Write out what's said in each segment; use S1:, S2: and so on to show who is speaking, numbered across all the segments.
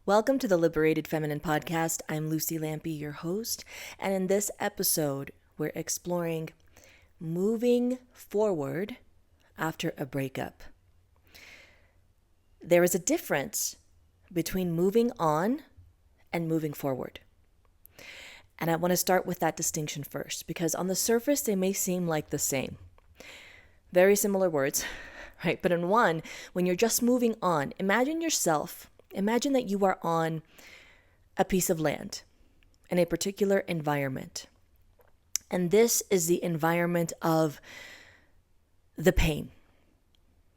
S1: Welcome to the Liberated Feminine Podcast. I'm Lucy Lampy, your host, and in this episode, we're exploring moving forward after a breakup. There is a difference between moving on and moving forward. And I want to start with that distinction first, because on the surface, they may seem like the same. Very similar words, right? But in one, when you're just moving on, imagine that you are on a piece of land in a particular environment. And this is the environment of the pain,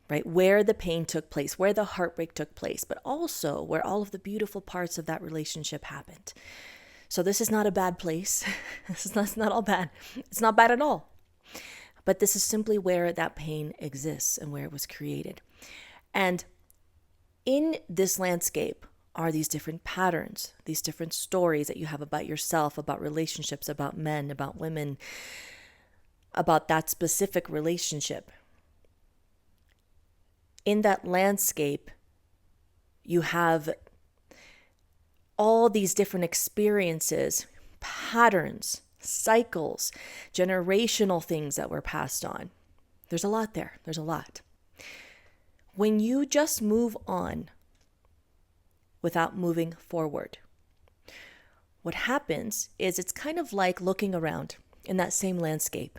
S1: right? Where the pain took place, where the heartbreak took place, but also where all of the beautiful parts of that relationship happened. So this is not a bad place. It's not all bad. It's not bad at all. But this is simply where that pain exists and where it was created. And in this landscape are these different patterns, these different stories that you have about yourself, about relationships, about men, about women, about that specific relationship. In that landscape, you have all these different experiences, patterns, cycles, generational things that were passed on. There's a lot there. There's a lot. When you just move on without moving forward, what happens is it's kind of like looking around in that same landscape.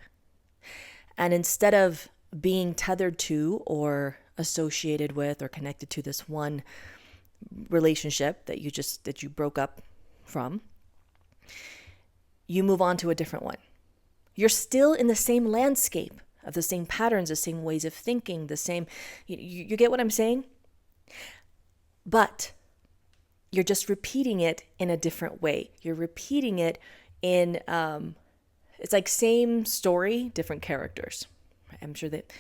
S1: And instead of being tethered to or associated with or connected to this one relationship that you broke up from, you move on to a different one. You're still in the same landscape of the same patterns, the same ways of thinking, the same, you get what I'm saying? But you're just repeating it in a different way. You're repeating it in, it's like same story, different characters. I'm sure that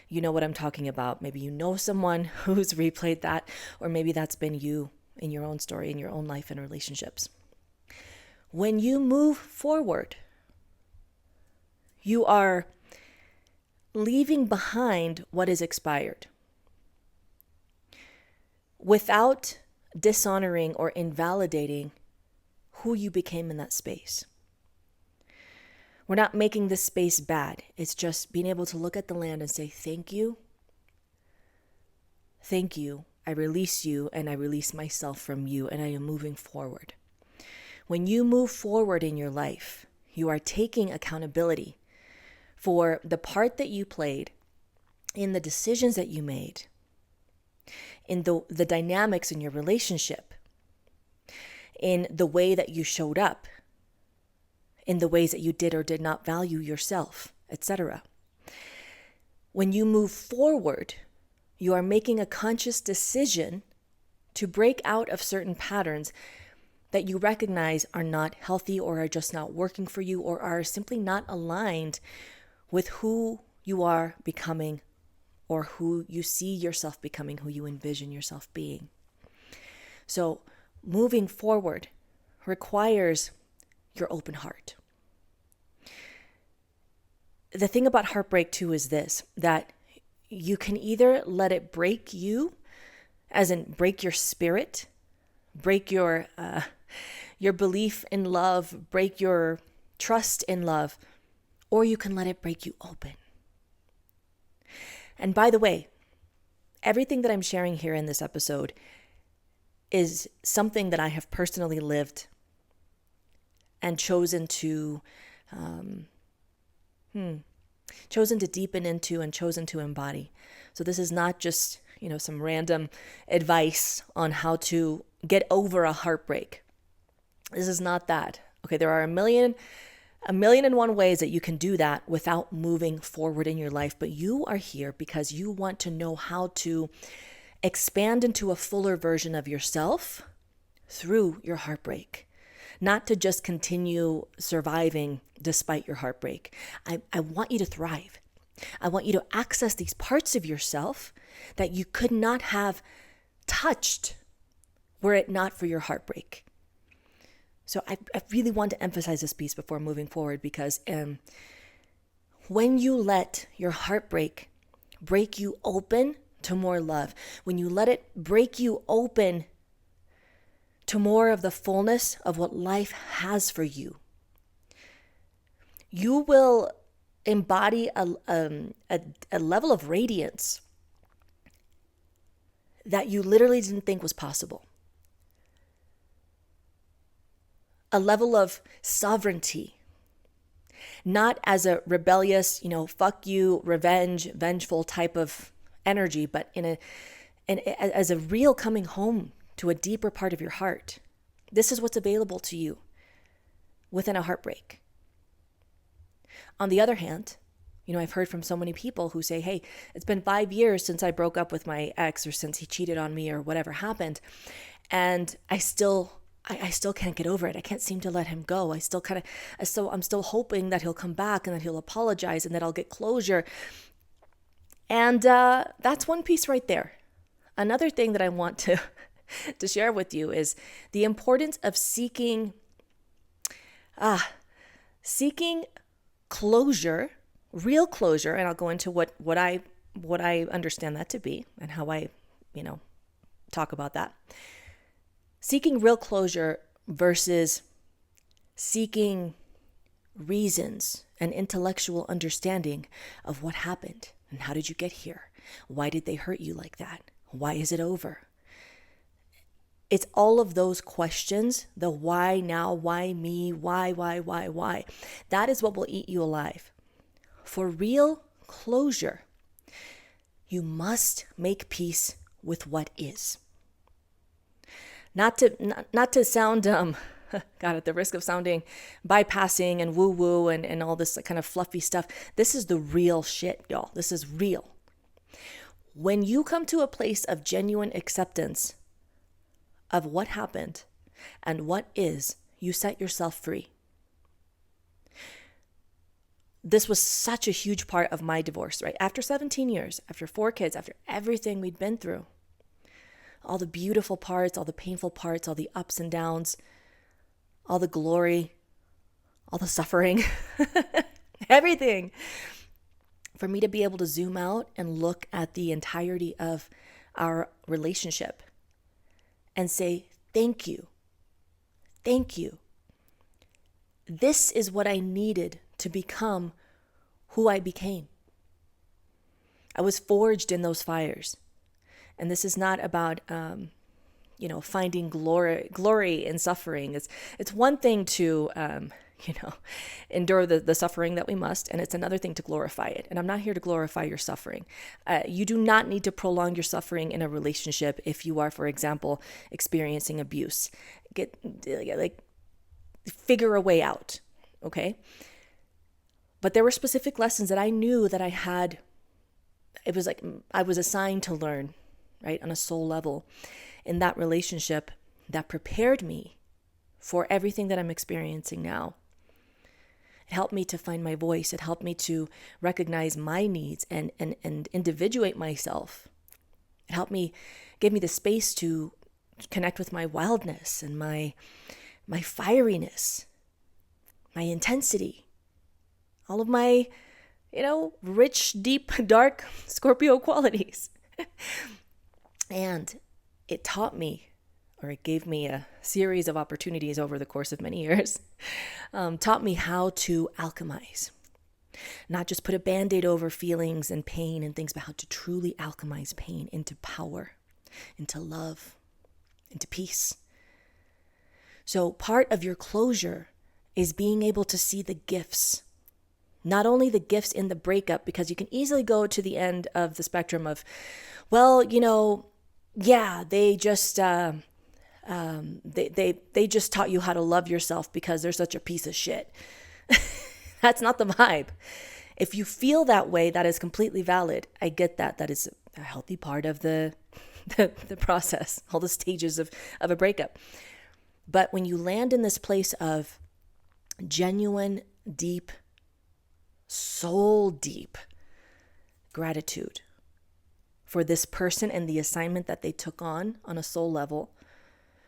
S1: you know what I'm talking about. Maybe you know someone who's replayed that, or maybe that's been you in your own story, in your own life and relationships. When you move forward, you are leaving behind what is expired without dishonoring or invalidating who you became in that space. We're not making this space bad. It's just being able to look at the land and say, thank you. Thank you. I release you and I release myself from you and I am moving forward. When you move forward in your life, you are taking accountability for the part that you played in the decisions that you made, in the dynamics in your relationship, in the way that you showed up, in the ways that you did or did not value yourself, etc. When you move forward, you are making a conscious decision to break out of certain patterns that you recognize are not healthy or are just not working for you or are simply not aligned with who you are becoming or who you see yourself becoming, who you envision yourself being. So moving forward requires your open heart. The thing about heartbreak too is this, that you can either let it break you, as in break your spirit, break your belief in love, break your trust in love, or you can let it break you open. And by the way, everything that I'm sharing here in this episode is something that I have personally lived and chosen to deepen into and chosen to embody. So this is not just, some random advice on how to get over a heartbreak. This is not that. Okay, there are a million and one ways that you can do that without moving forward in your life, but you are here because you want to know how to expand into a fuller version of yourself through your heartbreak, not to just continue surviving despite your heartbreak. I want you to thrive. I want you to access these parts of yourself that you could not have touched were it not for your heartbreak. So I really want to emphasize this piece before moving forward, because when you let your heartbreak break you open to more love, when you let it break you open to more of the fullness of what life has for you. You will embody a level of radiance that you literally didn't think was possible. A level of sovereignty, not as a rebellious, fuck you, vengeful type of energy, but as a real coming home to a deeper part of your heart. This is what's available to you within a heartbreak. On the other hand, I've heard from so many people who say, hey, it's been 5 years since I broke up with my ex, or since he cheated on me, or whatever happened, and I still can't get over it. I can't seem to let him go. I'm still hoping that he'll come back and that he'll apologize and that I'll get closure. And that's one piece right there. Another thing that I want to share with you is the importance of seeking closure, real closure, and I'll go into what I understand that to be and how I, talk about that. Seeking real closure versus seeking reasons and intellectual understanding of what happened and how did you get here? Why did they hurt you like that? Why is it over? It's all of those questions, the why now, why me, why. That is what will eat you alive. For real closure, you must make peace with what is. Not to sound, God, at the risk of sounding bypassing and woo-woo and all this kind of fluffy stuff. This is the real shit, y'all. This is real. When you come to a place of genuine acceptance of what happened and what is, you set yourself free. This was such a huge part of my divorce, right? After 17 years, after 4 kids, after everything we'd been through, all the beautiful parts, all the painful parts, all the ups and downs, all the glory, all the suffering, everything. For me to be able to zoom out and look at the entirety of our relationship and say, thank you. Thank you. This is what I needed to become who I became. I was forged in those fires. And this is not about, finding glory in suffering. It's one thing to, endure the suffering that we must, and it's another thing to glorify it. And I'm not here to glorify your suffering. You do not need to prolong your suffering in a relationship if you are, for example, experiencing abuse. Figure a way out, okay? But there were specific lessons that I knew that I had. It was like I was assigned to learn, right, on a soul level in that relationship that prepared me for everything that I'm experiencing now. It helped me to find my voice. It helped me to recognize my needs and individuate myself. It helped me, gave me the space to connect with my wildness and my fieriness, my intensity, all of my, rich, deep, dark Scorpio qualities. And it taught me, or it gave me a series of opportunities over the course of many years, taught me how to alchemize. Not just put a Band-Aid over feelings and pain and things, but how to truly alchemize pain into power, into love, into peace. So part of your closure is being able to see the gifts. Not only the gifts in the breakup, because you can easily go to the end of the spectrum of, well, they just they just taught you how to love yourself because they're such a piece of shit. That's not the vibe. If you feel that way, that is completely valid. I get that. That is a healthy part of the process, all the stages of a breakup. But when you land in this place of genuine, deep, soul deep gratitude for this person and the assignment that they took on a soul level,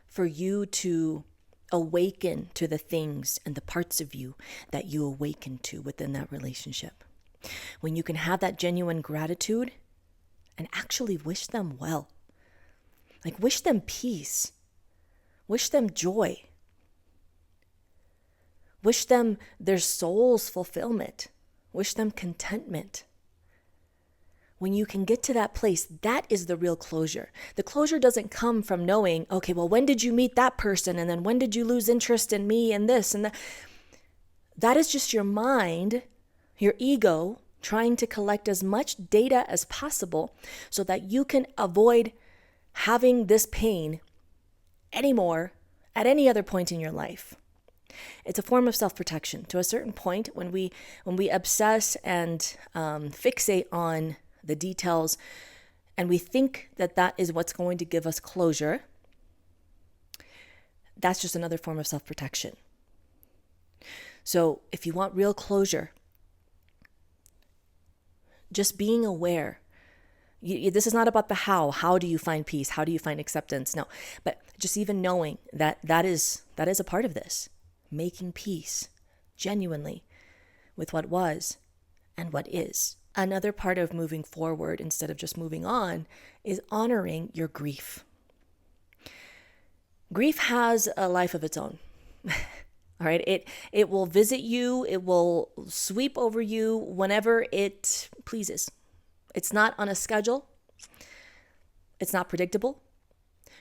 S1: for you to awaken to the things and the parts of you that you awaken to within that relationship. When you can have that genuine gratitude and actually wish them well, like wish them peace. Wish them joy. Wish them their soul's fulfillment. Wish them contentment. When you can get to that place, that is the real closure. The closure doesn't come from knowing, okay, well, when did you meet that person? And then when did you lose interest in me and this and that? That is just your mind, your ego, trying to collect as much data as possible so that you can avoid having this pain anymore at any other point in your life. It's a form of self-protection. To a certain point, when we obsess and fixate on the details, and we think that that is what's going to give us closure, that's just another form of self-protection. So if you want real closure, just being aware. This is not about the how. How do you find peace? How do you find acceptance? No, but just even knowing that is a part of this. Making peace genuinely with what was and what is. Another part of moving forward instead of just moving on is honoring your grief. Grief has a life of its own. All right, it will visit you, it will sweep over you whenever it pleases. It's not on a schedule. It's not predictable.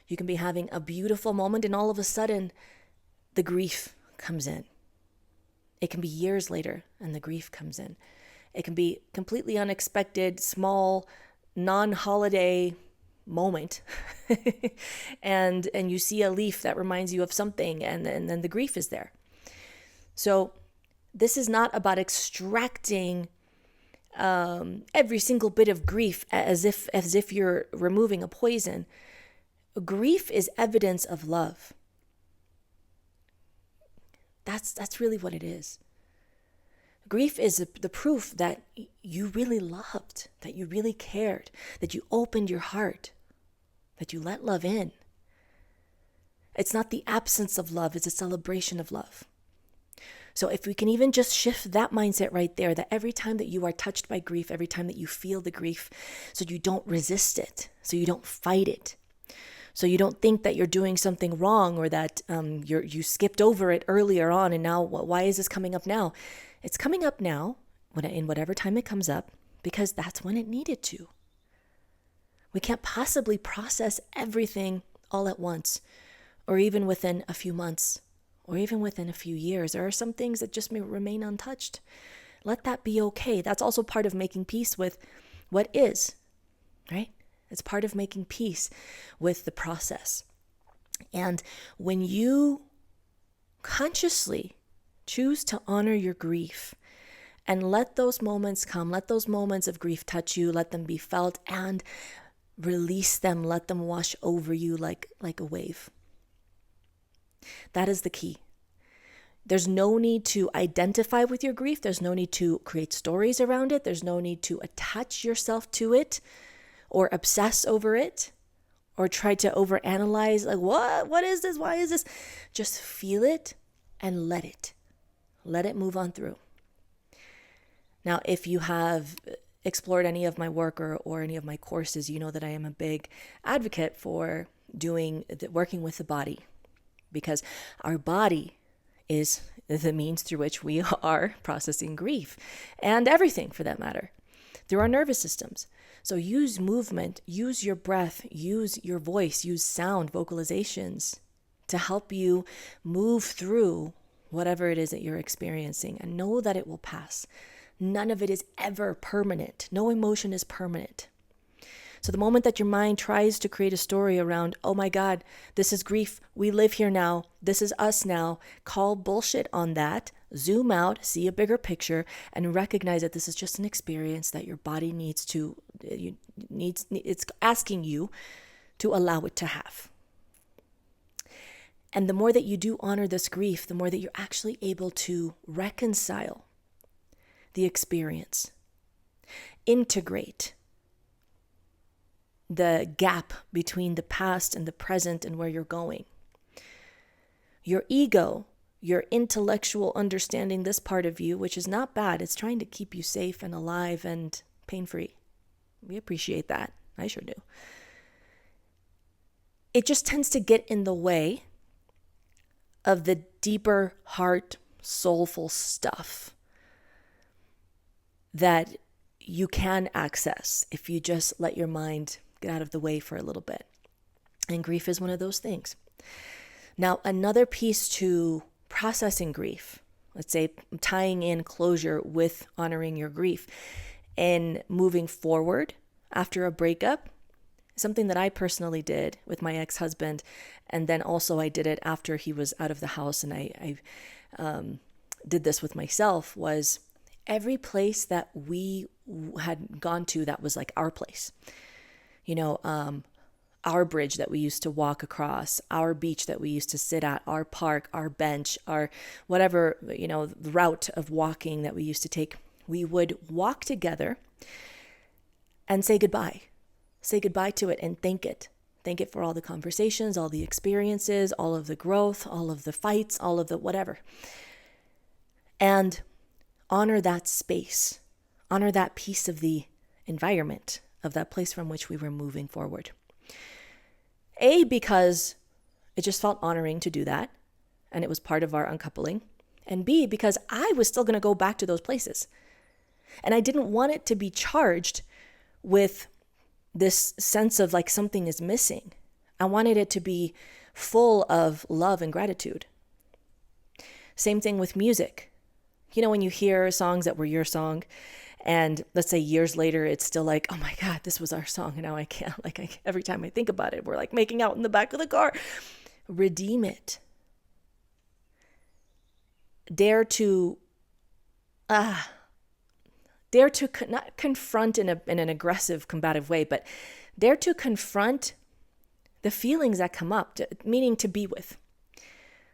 S1: You can be having a beautiful moment and all of a sudden the grief comes in. It can be years later and the grief comes in. It can be completely unexpected, small, non-holiday moment and you see a leaf that reminds you of something and then the grief is there. So this is not about extracting every single bit of grief as if you're removing a poison. Grief is evidence of love. That's really what it is. Grief is the proof that you really loved, that you really cared, that you opened your heart, that you let love in. It's not the absence of love, it's a celebration of love. So if we can even just shift that mindset right there, that every time that you are touched by grief, every time that you feel the grief, so you don't resist it, so you don't fight it, so you don't think that you're doing something wrong or that you skipped over it earlier on and now why is this coming up now? It's coming up now, in whatever time it comes up, because that's when it needed to. We can't possibly process everything all at once, or even within a few months, or even within a few years. There are some things that just may remain untouched. Let that be okay. That's also part of making peace with what is, right? It's part of making peace with the process. And when you consciously choose to honor your grief and let those moments come, let those moments of grief touch you, let them be felt and release them, let them wash over you like a wave. That is the key. There's no need to identify with your grief. There's no need to create stories around it. There's no need to attach yourself to it or obsess over it or try to overanalyze, like, what is this? Why is this? Just feel it and let it. Let it move on through. Now, if you have explored any of my work or any of my courses, you know that I am a big advocate for working with the body, because our body is the means through which we are processing grief and everything for that matter, through our nervous systems. So use movement, use your breath, use your voice, use sound, vocalizations to help you move through whatever it is that you're experiencing, and know that it will pass. None of it is ever permanent. No emotion is permanent. So the moment that your mind tries to create a story around, oh my God, this is grief, we live here now, this is us now, call bullshit on that, zoom out, see a bigger picture, and recognize that this is just an experience that your body it's asking you to allow it to have. And the more that you do honor this grief, the more that you're actually able to reconcile the experience, integrate the gap between the past and the present and where you're going. Your ego, your intellectual understanding, this part of you, which is not bad, it's trying to keep you safe and alive and pain-free. We appreciate that. I sure do. It just tends to get in the way of the deeper heart, soulful stuff that you can access if you just let your mind get out of the way for a little bit. And grief is one of those things. Now, another piece to processing grief, let's say tying in closure with honoring your grief and moving forward after a breakup, something that I personally did with my ex-husband, and then also I did it after he was out of the house, and I did this with myself, was every place that we had gone to that was like our place. Our bridge that we used to walk across, our beach that we used to sit at, our park, our bench, our whatever, the route of walking that we used to take, we would walk together and say goodbye. Say goodbye to it and thank it. Thank it for all the conversations, all the experiences, all of the growth, all of the fights, all of the whatever. And honor that space. Honor that piece of the environment, of that place from which we were moving forward. A, because it just felt honoring to do that, and it was part of our uncoupling. And B, because I was still going to go back to those places. And I didn't want it to be charged with this sense of like something is missing. I wanted it to be full of love and gratitude. Same thing with music. When you hear songs that were your song, and let's say years later, it's still like, oh my God, this was our song. And now I can't, every time I think about it, we're like making out in the back of the car. Redeem it. Dare to not confront in an aggressive, combative way, but dare to confront the feelings that come up, meaning to be with.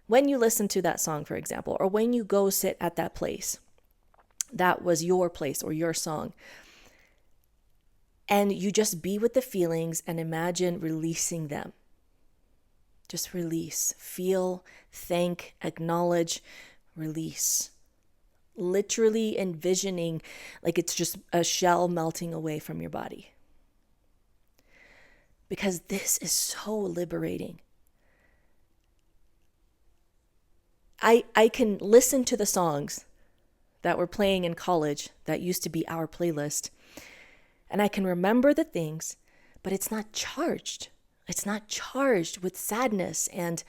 S1: When you listen to that song, for example, or when you go sit at that place, that was your place or your song, and you just be with the feelings and imagine releasing them. Just release, feel, thank, acknowledge, release. Literally envisioning like it's just a shell melting away from your body. Because this is so liberating. I can listen to the songs that were playing in college that used to be our playlist, and I can remember the things, but it's not charged. It's not charged with sadness and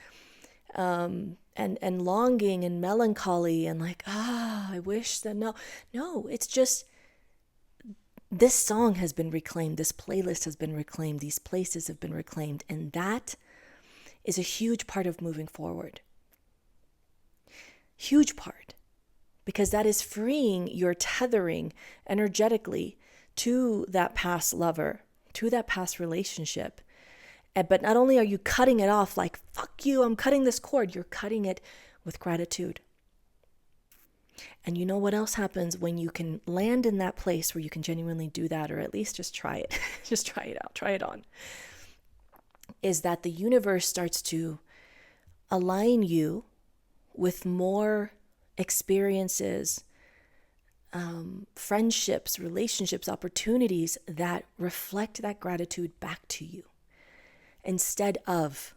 S1: longing and melancholy and like, I wish that no, it's just, this song has been reclaimed. This playlist has been reclaimed. These places have been reclaimed. And that is a huge part of moving forward. Huge part. Because that is freeing your tethering energetically to that past lover, to that past relationship. But not only are you cutting it off like, fuck you, I'm cutting this cord, you're cutting it with gratitude. And you know what else happens when you can land in that place where you can genuinely do that, or at least just try it. Just try it out, try it on. Is that the universe starts to align you with more experiences, friendships, relationships, opportunities that reflect that gratitude back to you. Instead of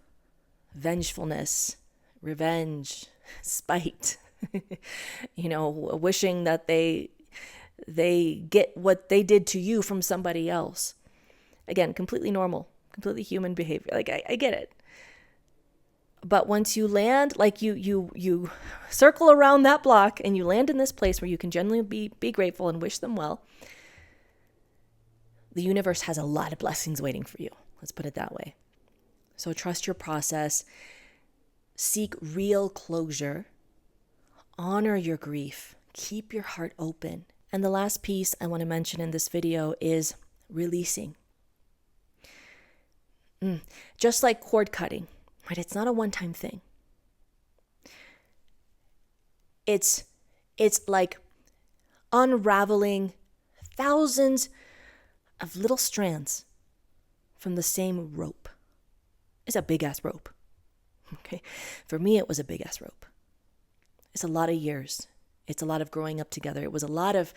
S1: vengefulness, revenge, spite, wishing that they get what they did to you from somebody else. Again, completely normal, completely human behavior. Like I get it. But once you land, like you circle around that block and you land in this place where you can genuinely be grateful and wish them well, the universe has a lot of blessings waiting for you. Let's put it that way. So trust your process, seek real closure, honor your grief, keep your heart open. And the last piece I want to mention in this video is releasing. Just like cord cutting, right? It's not a one-time thing. It's like unraveling thousands of little strands from the same rope. It's a big-ass rope. Okay? For me, it was a big-ass rope. It's a lot of years. It's a lot of growing up together. It was a lot of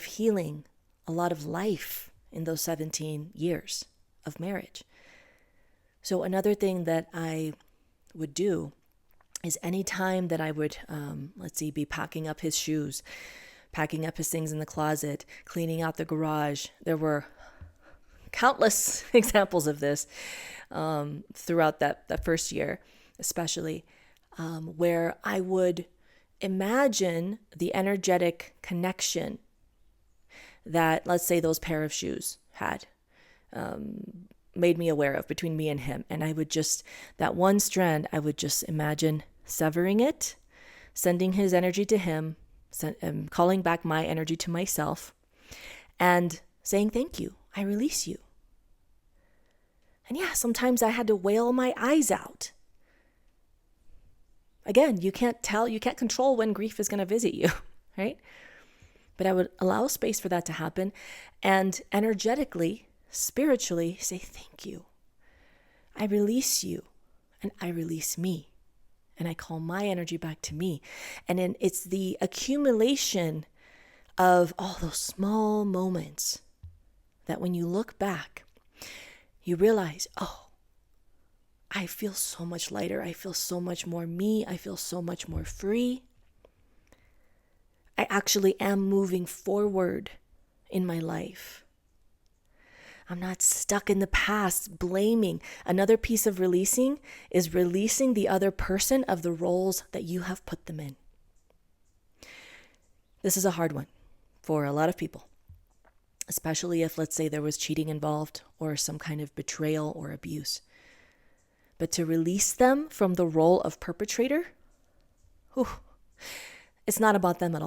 S1: healing, a lot of life in those 17 years of marriage. So another thing that I would do is anytime that I would, be packing up his shoes, packing up his things in the closet, cleaning out the garage. There were countless examples of this throughout that first year, especially, where I would imagine the energetic connection that, let's say, those pair of shoes had made me aware of between me and him. And I would just, that one strand, I would just imagine severing it, sending his energy to him, calling back my energy to myself, and saying, thank you, I release you. And yeah, sometimes I had to wail my eyes out. Again, you can't control when grief is going to visit you, right? But I would allow space for that to happen and energetically, spiritually say, thank you. I release you and I release me. And I call my energy back to me. And then it's the accumulation of all those small moments that when you look back, you realize, oh, I feel so much lighter. I feel so much more me. I feel so much more free. I actually am moving forward in my life. I'm not stuck in the past blaming. Another piece of releasing is releasing the other person of the roles that you have put them in. This is a hard one for a lot of people, especially if, let's say, there was cheating involved or some kind of betrayal or abuse. But to release them from the role of perpetrator, it's not about them at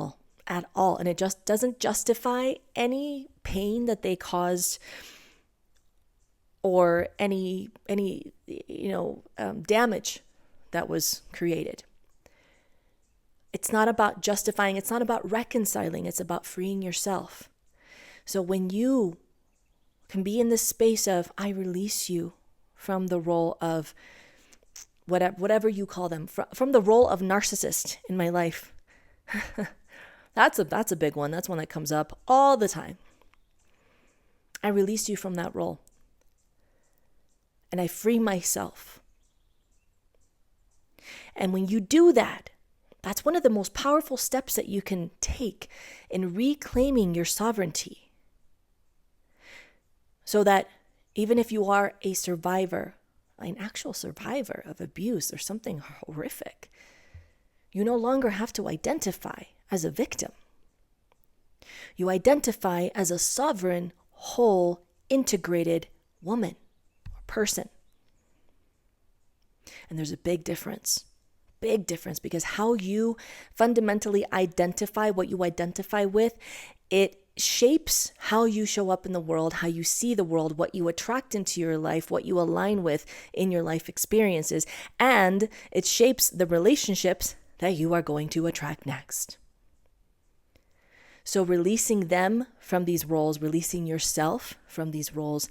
S1: all. And it just doesn't justify any pain that they caused or any damage that was created. It's not about justifying. It's not about reconciling. It's about freeing yourself. So when you can be in this space of, I release you from the role of whatever you call them, from the role of narcissist in my life. That's a big one. That's one that comes up all the time. I release you from that role. And I free myself. And when you do that, that's one of the most powerful steps that you can take in reclaiming your sovereignty. So that even if you are a survivor, an actual survivor of abuse or something horrific, you no longer have to identify as a victim. You identify as a sovereign, whole, integrated woman or person. And there's a big difference, because how you fundamentally identify what you identify with, it shapes how you show up in the world, how you see the world, what you attract into your life, what you align with in your life experiences, and it shapes the relationships that you are going to attract next. So releasing them from these roles, releasing yourself from these roles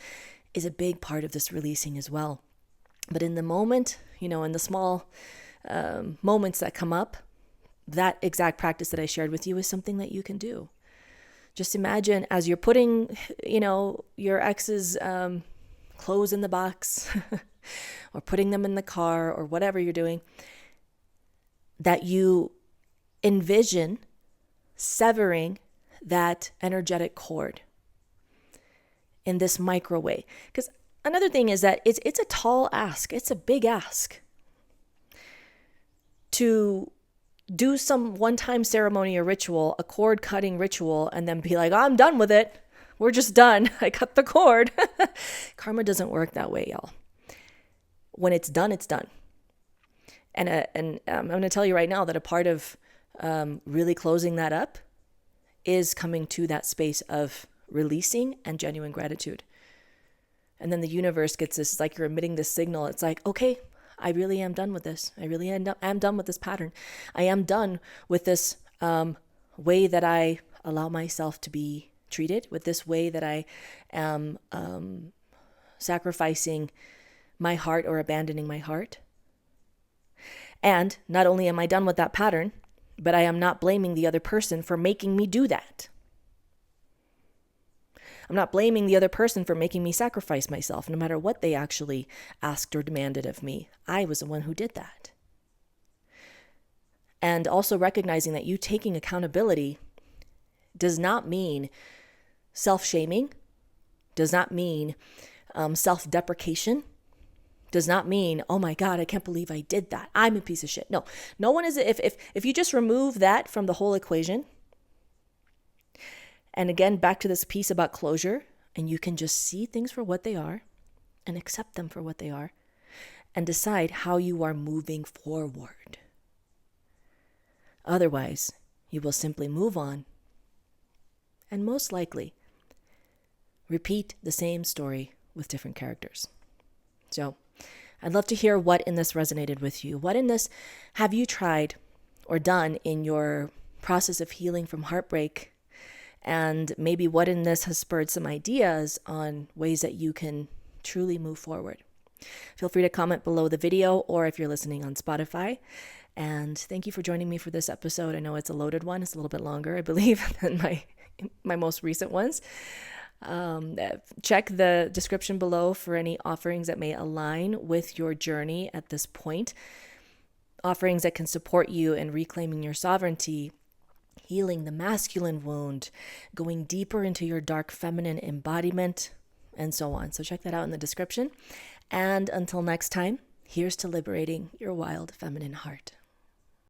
S1: is a big part of this releasing as well. But in the moment, in the small moments that come up, that exact practice that I shared with you is something that you can do. Just imagine as you're putting, your ex's clothes in the box or putting them in the car or whatever you're doing, that you envision severing that energetic cord in this micro way. Because another thing is that it's a tall ask. It's a big ask to do some one-time ceremony or ritual, a cord cutting ritual, and then be like, oh, I'm done with it. We're just done. I cut the cord. Karma doesn't work that way, y'all. When it's done, it's done. And I'm going to tell you right now that a part of really closing that up is coming to that space of releasing and genuine gratitude. And then the universe gets this, it's like you're emitting this signal. It's like, okay, I really am done with this. I really am done with this pattern. I am done with this way that I allow myself to be treated, with this way that I am sacrificing my heart or abandoning my heart. And not only am I done with that pattern, but I am not blaming the other person for making me do that. I'm not blaming the other person for making me sacrifice myself, no matter what they actually asked or demanded of me. I was the one who did that. And also recognizing that you taking accountability does not mean self-shaming, does not mean self-deprecation, does not mean, oh my God, I can't believe I did that. I'm a piece of shit. No, no one is. If you just remove that from the whole equation, and again, back to this piece about closure, and you can just see things for what they are and accept them for what they are and decide how you are moving forward. Otherwise, you will simply move on and most likely repeat the same story with different characters. So I'd love to hear what in this resonated with you. What in this have you tried or done in your process of healing from heartbreak? And maybe what in this has spurred some ideas on ways that you can truly move forward. Feel free to comment below the video or if you're listening on Spotify. And thank you for joining me for this episode. I know it's a loaded one. It's a little bit longer, I believe, than my most recent ones. Check the description below for any offerings that may align with your journey at this point. Offerings that can support you in reclaiming your sovereignty, healing the masculine wound, going deeper into your dark feminine embodiment, and so on. So check that out in the description. And until next time, here's to liberating your wild feminine heart.